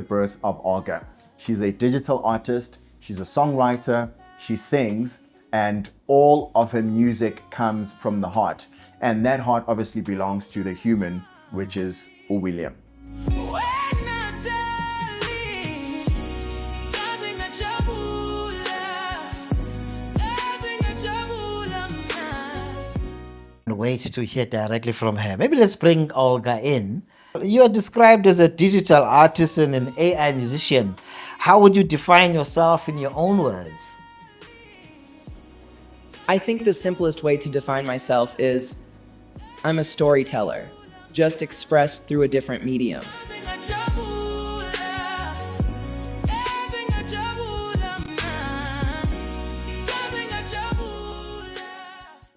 Birth of Olga. She's a digital artist, she's a songwriter, she sings, and all of her music comes from the heart. And that heart obviously belongs to the human, which is William. Wait to hear directly from her. Maybe let's bring Olga in. You are described as a digital artist and an AI musician. How would you define yourself in your own words? I think the simplest way to define myself is I'm a storyteller, just expressed through a different medium.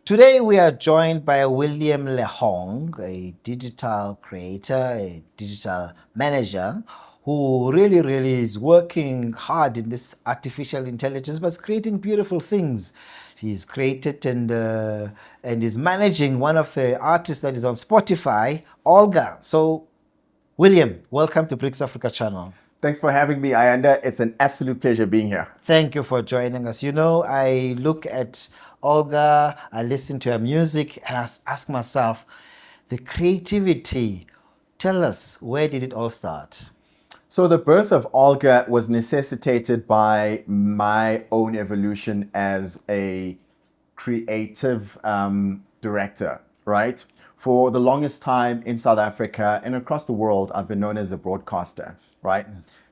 Today we are joined by William Lehong, a digital creator, a digital manager, who really is working hard in this artificial intelligence, but is creating beautiful things. He's created and is managing one of the artists that is on Spotify, Olga. So, William, welcome to BRICS Africa Channel. Thanks for having me, Ayanda. It's an absolute pleasure being here. Thank you for joining us. You know, I look at Olga, I listen to her music, and I ask myself, the creativity, tell us, where did it all start? So the birth of Olga was necessitated by my own evolution as a creative director, right? For the longest time in South Africa and across the world, I've been known as a broadcaster, right?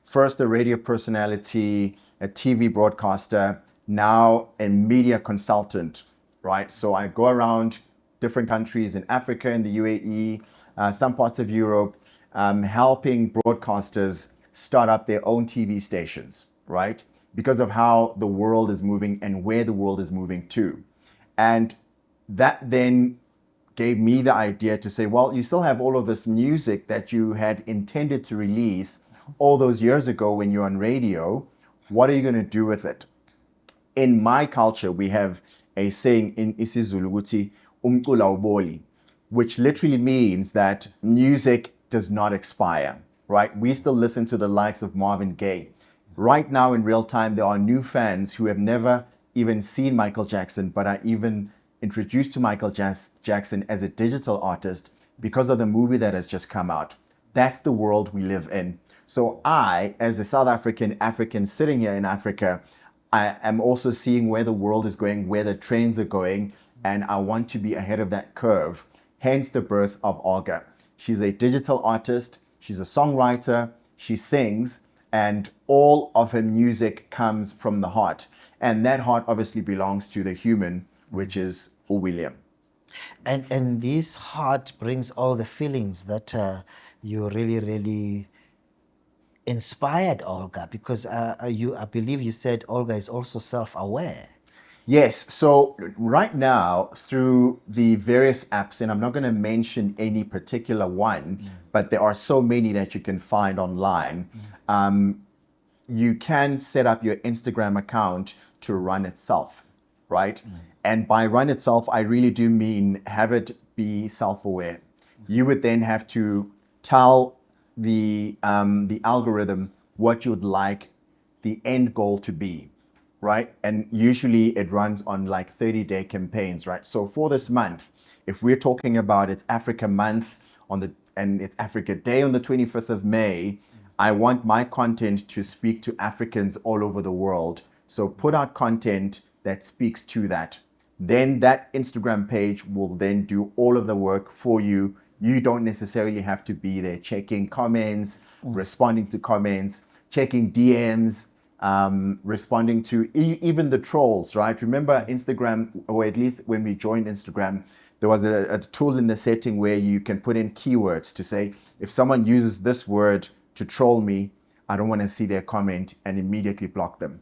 First a radio personality, a TV broadcaster, now a media consultant, right? So I go around different countries in Africa, in the UAE, some parts of Europe, helping broadcasters start up their own TV stations, right? Because of how the world is moving and where the world is moving to. And that then gave me the idea to say, well, you still have all of this music that you had intended to release all those years ago when you're on radio. What are you going to do with it? In my culture, we have a saying in isiZulu ukuthi umculo awuboli, which literally means that music does not expire, right? We still listen to the likes of Marvin Gaye. Right now in real time, there are new fans who have never even seen Michael Jackson, but are even introduced to Michael Jackson as a digital artist because of the movie that has just come out. That's the world we live in. So I, as a South African sitting here in Africa, I am also seeing where the world is going, where the trends are going, and I want to be ahead of that curve. Hence the birth of Olga. She's a digital artist, she's a songwriter, she sings, and all of her music comes from the heart. And that heart obviously belongs to the human, which is William. And this heart brings all the feelings that you really inspired Olga, because I believe you said Olga is also self-aware. Yes, so right now through the various apps, and I'm not going to mention any particular one, but there are so many that you can find online. You can set up your Instagram account to run itself, right? And by run itself, I really do mean have it be self-aware. You would then have to tell the algorithm what you'd like the end goal to be, right? And usually it runs on like 30-day campaigns, right? So for this month, if we're talking about it's Africa month and it's Africa Day on the 25th of May, I want my content to speak to Africans all over the world. So put out content that speaks to that. Then that Instagram page will then do all of the work for you. You don't necessarily have to be there checking comments, responding to comments, checking DMs, responding to even the trolls, right? Remember Instagram, or at least when we joined Instagram, there was a tool in the setting where you can put in keywords to say, if someone uses this word to troll me, I don't want to see their comment, and immediately block them.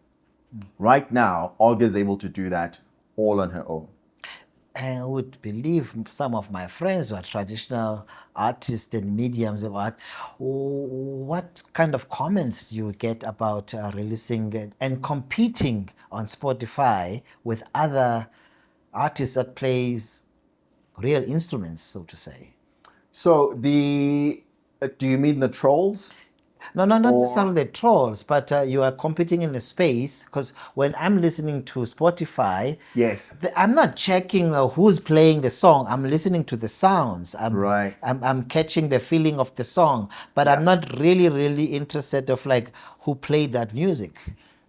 Right now, Olga is able to do that all on her own. I would believe some of my friends who are traditional artists and mediums of art, what kind of comments do you get about releasing and competing on Spotify with other artists that plays real instruments, so to say? So do you mean the trolls? No, no, not Or necessarily the trolls, but you are competing in a space because when I'm listening to Spotify, yes, I'm not checking who's playing the song. I'm listening to the sounds. right. I'm catching the feeling of the song, but Yeah. I'm not really interested of like who played that music.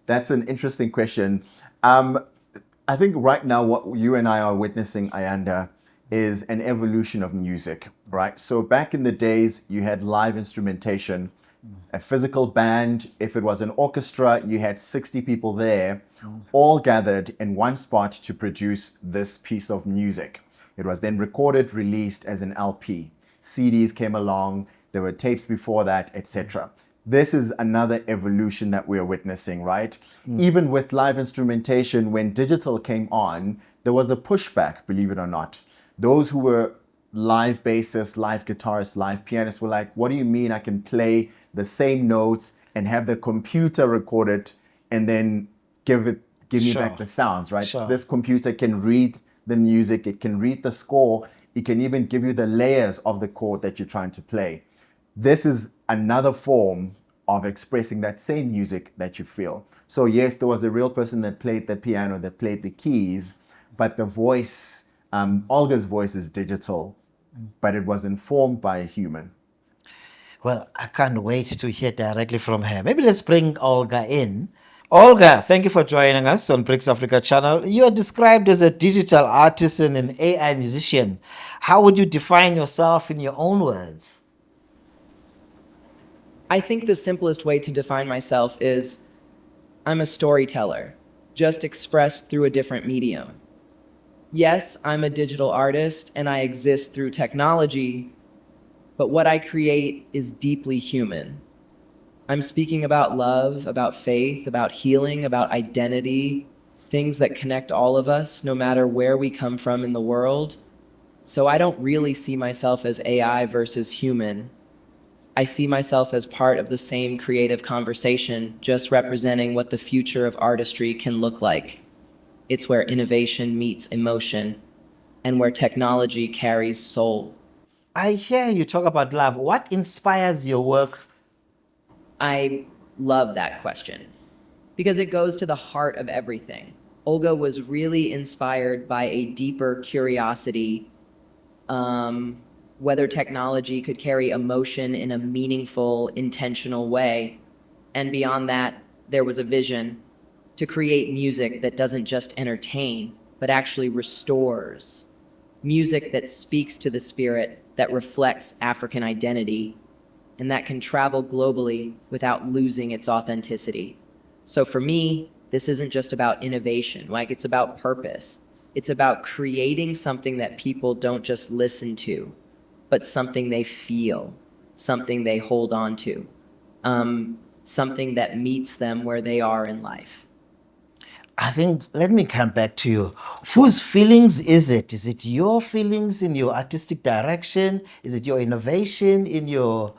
That's an interesting question. I think right now what you and I are witnessing, Ayanda, is an evolution of music, right? So back in the days, you had live instrumentation, a physical band. If it was an orchestra, you had 60 people there, all gathered in one spot to produce this piece of music. It was then recorded, released as an LP. CDs came along, there were tapes before that, etc. This is another evolution that we're witnessing, right? Even with live instrumentation, when digital came on, there was a pushback, believe it or not. Those who were live bassists, live guitarists, live pianists were like, what do you mean I can play the same notes and have the computer record it and then give me Sure. back the sounds, right? Sure. This computer can read the music, it can read the score, it can even give you the layers of the chord that you're trying to play. This is another form of expressing that same music that you feel. So yes, there was a real person that played the piano, that played the keys, but the voice, Olga's voice is digital, but it was informed by a human. Well, I can't wait to hear directly from her. Maybe let's bring Olga in. Olga, thank you for joining us on BRICS Africa Channel. You are described as a digital artist and an AI musician. How would you define yourself in your own words? I think the simplest way to define myself is I'm a storyteller, just expressed through a different medium. Yes, I'm a digital artist and I exist through technology, but what I create is deeply human. I'm speaking about love, about faith, about healing, about identity, things that connect all of us, no matter where we come from in the world. So I don't really see myself as AI versus human. I see myself as part of the same creative conversation, just representing what the future of artistry can look like. It's where innovation meets emotion and where technology carries soul. I hear you talk about love. What inspires your work? I love that question because it goes to the heart of everything. Olga was really inspired by a deeper curiosity, whether technology could carry emotion in a meaningful, intentional way. And beyond that, there was a vision to create music that doesn't just entertain, but actually restores. Music that speaks to the spirit, that reflects African identity, and that can travel globally without losing its authenticity. So for me, this isn't just about innovation, like it's about purpose. It's about creating something that people don't just listen to, but something they feel, something they hold on to, something that meets them where they are in life. I think, let me come back to you. Whose feelings is it? Is it your feelings in your artistic direction? Is it your innovation in your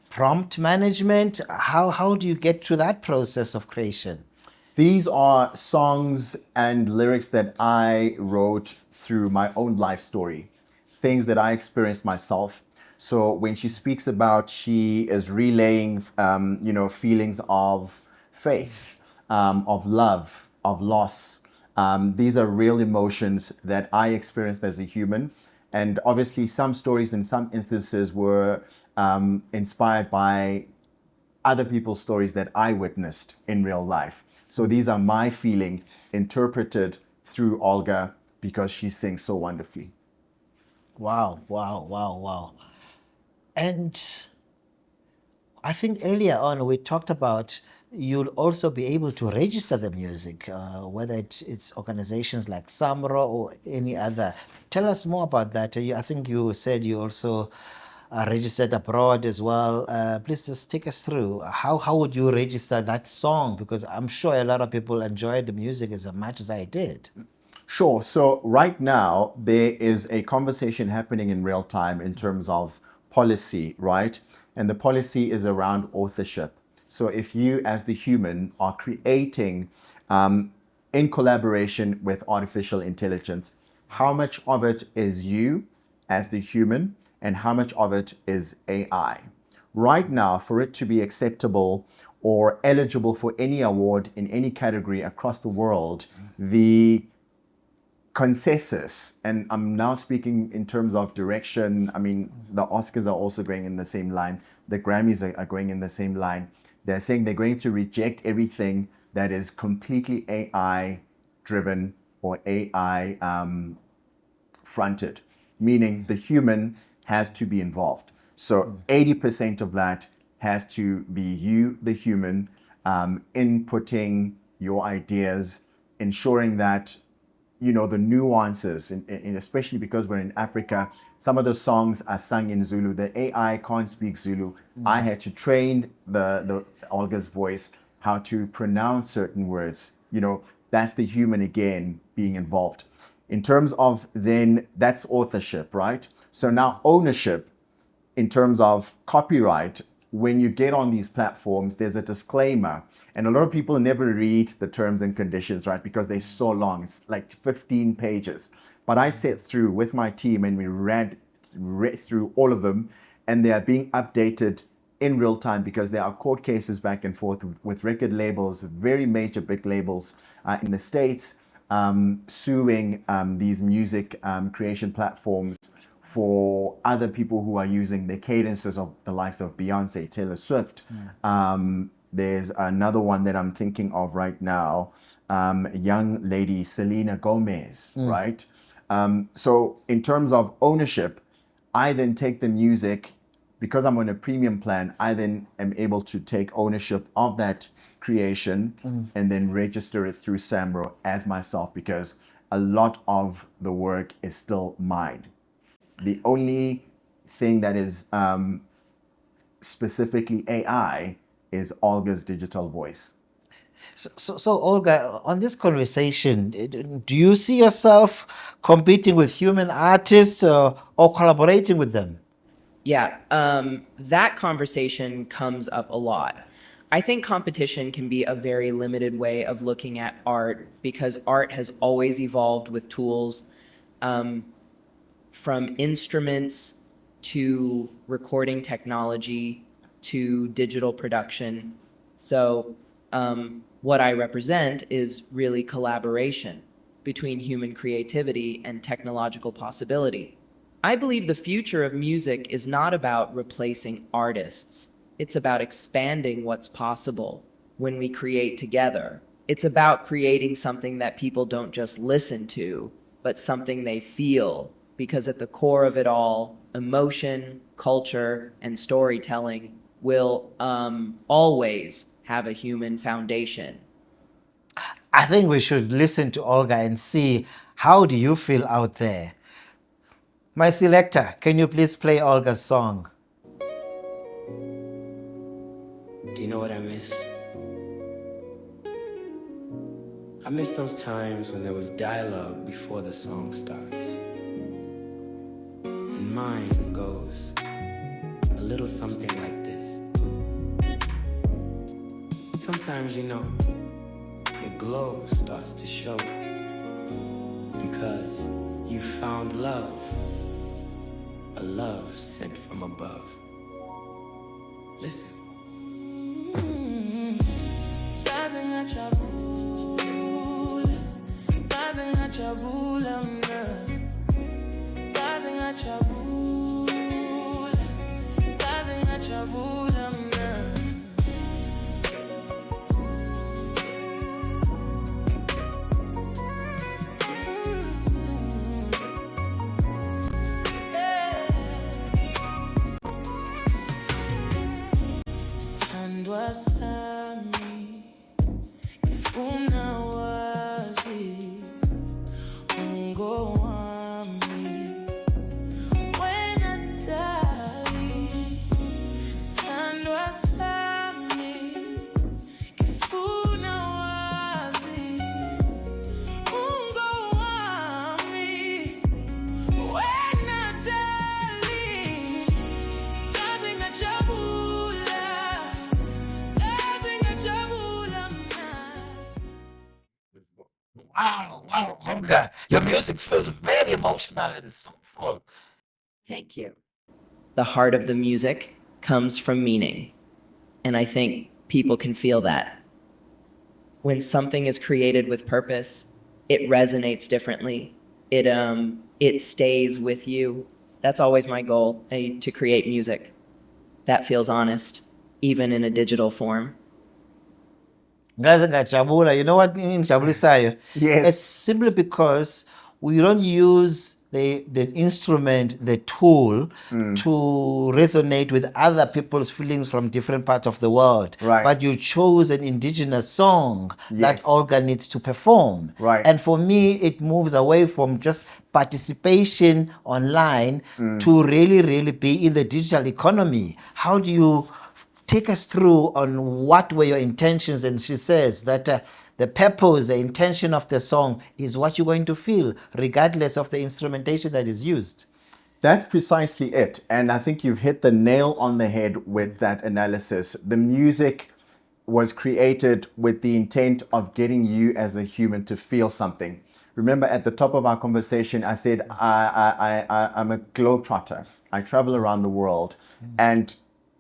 prompt management? How do you get through that process of creation? These are songs and lyrics that I wrote through my own life story, things that I experienced myself. So when she speaks about, she is relaying, feelings of faith, of love, of loss. These are real emotions that I experienced as a human. And obviously some stories in some instances were inspired by other people's stories that I witnessed in real life. So these are my feeling interpreted through Olga because she sings so wonderfully. Wow, wow, wow, wow. And I think earlier on we talked about you'll also be able to register the music, whether it's organizations like Samro or any other. Tell us more about that. I think you said you also registered abroad as well. Please just take us through. How would you register that song? Because I'm sure a lot of people enjoyed the music as much as I did. Sure. So right now, there is a conversation happening in real time in terms of policy, right? And the policy is around authorship. So if you, as the human, are creating in collaboration with artificial intelligence, how much of it is you as the human and how much of it is AI? right now, for it to be acceptable or eligible for any award in any category across the world, the consensus, and I'm now speaking in terms of direction. I mean, the Oscars are also going in the same line. The Grammys are going in the same line. They're saying they're going to reject everything that is completely AI driven or AI fronted, meaning the human has to be involved. So 80% of that has to be you, the human, inputting your ideas, ensuring that the nuances, and especially because we're in Africa, some of the songs are sung in Zulu. The AI can't speak Zulu. I had to train the Olga's voice how to pronounce certain words. That's the human again being involved. In terms of then, that's authorship, right? So now ownership, in terms of copyright, when you get on these platforms, there's a disclaimer. And a lot of people never read the terms and conditions, right? Because they're so long. It's like 15 pages. But I sat through with my team and we read through all of them, and they are being updated in real time because there are court cases back and forth with record labels, very major big labels in the States, suing these music creation platforms for other people who are using the cadences of the likes of Beyonce, Taylor Swift. There's another one that I'm thinking of right now, a young lady, Selena Gomez, right? So in terms of ownership, I then take the music, because I'm on a premium plan, I then am able to take ownership of that creation and then register it through Samro as myself, because a lot of the work is still mine. The only thing that is specifically AI is Olga's digital voice. So Olga, on this conversation, do you see yourself competing with human artists or collaborating with them? Yeah, that conversation comes up a lot. I think competition can be a very limited way of looking at art because art has always evolved with tools, from instruments to recording technology to digital production. So, what I represent is really collaboration between human creativity and technological possibility. I believe the future of music is not about replacing artists. It's about expanding what's possible when we create together. It's about creating something that people don't just listen to, but something they feel, because at the core of it all, emotion, culture, and storytelling will always have a human foundation. I think we should listen to Olga and see how do you feel out there. My selector, can you please play Olga's song? Do you know what I miss? I miss those times when there was dialogue before the song starts. And mine goes a little something like this. Sometimes, your glow starts to show because you found love, a love sent from above. Listen. Stand wasami, ifuna wazi, ungo wami, wena dali. Stand wasami, ifuna wazi, ungo wami, wena dali. Kazi ngajabula. Wow, Olga, your music feels very emotional and soulful. Thank you. The heart of the music comes from meaning. And I think people can feel that. When something is created with purpose, it resonates differently. It stays with you. That's always my goal, to create music that feels honest, even in a digital form. Ngaze ngajabula. You know what ngijabulisayo? Yes. It's simply because we don't use the instrument, the tool, to resonate with other people's feelings from different parts of the world. Right. But you chose an indigenous song that Yes. Olga needs to perform. Right. And for me, it moves away from just participation online to really, really be in the digital economy. How do you take us through on what were your intentions? And she says that the purpose, the intention of the song is what you're going to feel, regardless of the instrumentation that is used. That's precisely it. And I think you've hit the nail on the head with that analysis. The music was created with the intent of getting you as a human to feel something. Remember at the top of our conversation, I said, I'm a globetrotter. I travel around the world. And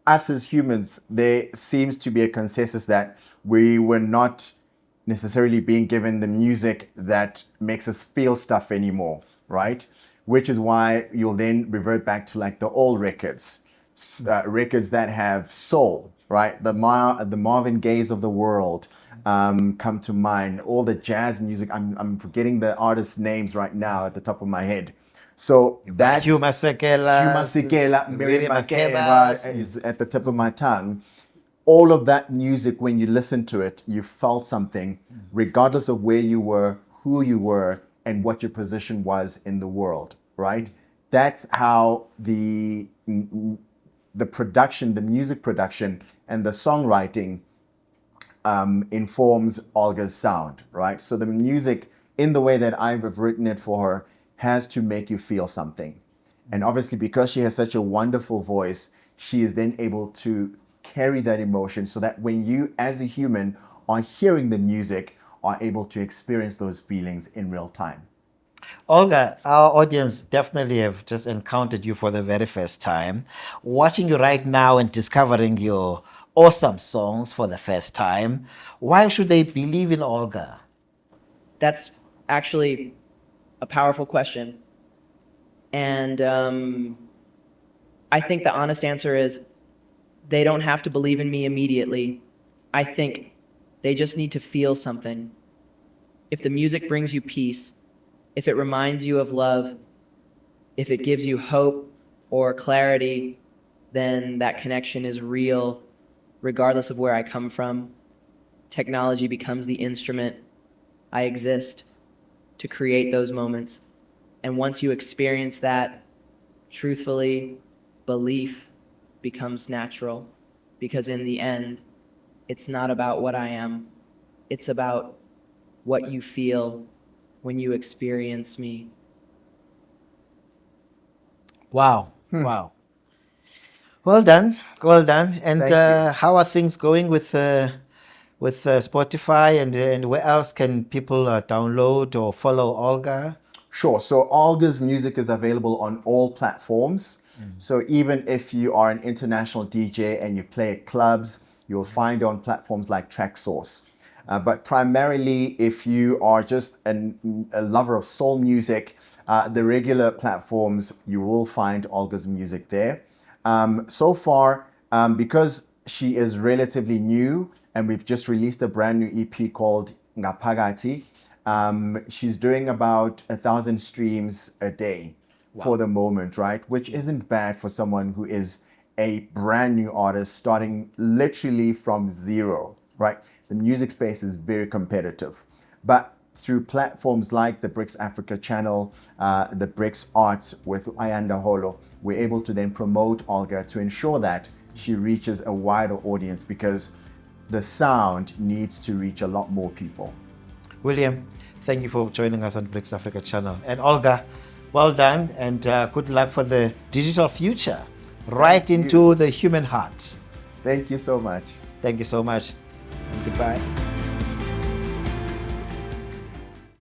us as humans, there seems to be a consensus that we were not necessarily being given the music that makes us feel stuff anymore, right? Which is why you'll then revert back to like the old records, records that have soul, right? The Marvin Gayes of the world come to mind. All the jazz music, I'm forgetting the artists' names right now at the top of my head. So that Hugh Masekela, Miriam Makeba, Makeba is at the tip of my tongue. All of that music, when you listen to it, you felt something, regardless of where you were, who you were, and what your position was in the world, right? That's how the production, the music production, and the songwriting informs Olga's sound, right? So the music, in the way that I've written it for her, has to make you feel something. And obviously, because she has such a wonderful voice, she is then able to carry that emotion so that when you, as a human, are hearing the music, are able to experience those feelings in real time. Olga, our audience definitely have just encountered you for the very first time. Watching you right now and discovering your awesome songs for the first time, why should they believe in Olga? That's actually a powerful question. And I think the honest answer is they don't have to believe in me immediately. I think they just need to feel something. If the music brings you peace, if it reminds you of love, if it gives you hope or clarity, then that connection is real, regardless of where I come from. Technology becomes the instrument. I exist to create those moments. And once you experience that, truthfully, belief becomes natural, because in the end, it's not about what I am. It's about what you feel when you experience me. Wow, wow. Well done, well done. And Thank you. how are things going with Spotify, and where else can people download or follow Olga? Sure. So Olga's music is available on all platforms. So even if you are an international DJ and you play at clubs, you'll find on platforms like TrackSource. But primarily, if you are just a lover of soul music, the regular platforms, you will find Olga's music there. So far, because she is relatively new and we've just released a brand new EP called Ngapagati, she's doing about 1,000 streams a day for the moment, right? Which isn't bad for someone who is a brand new artist starting literally from zero, right? The music space is very competitive. But through platforms like the BRICS Africa Channel, the BRICS Arts with Ayanda Holo, we're able to then promote Olga to ensure that she reaches a wider audience, because the sound needs to reach a lot more people. William, thank you for joining us on BRICS Africa Channel. And Olga, well done, and good luck for the digital future, right into the human heart. Thank you so much. Thank you so much, and goodbye.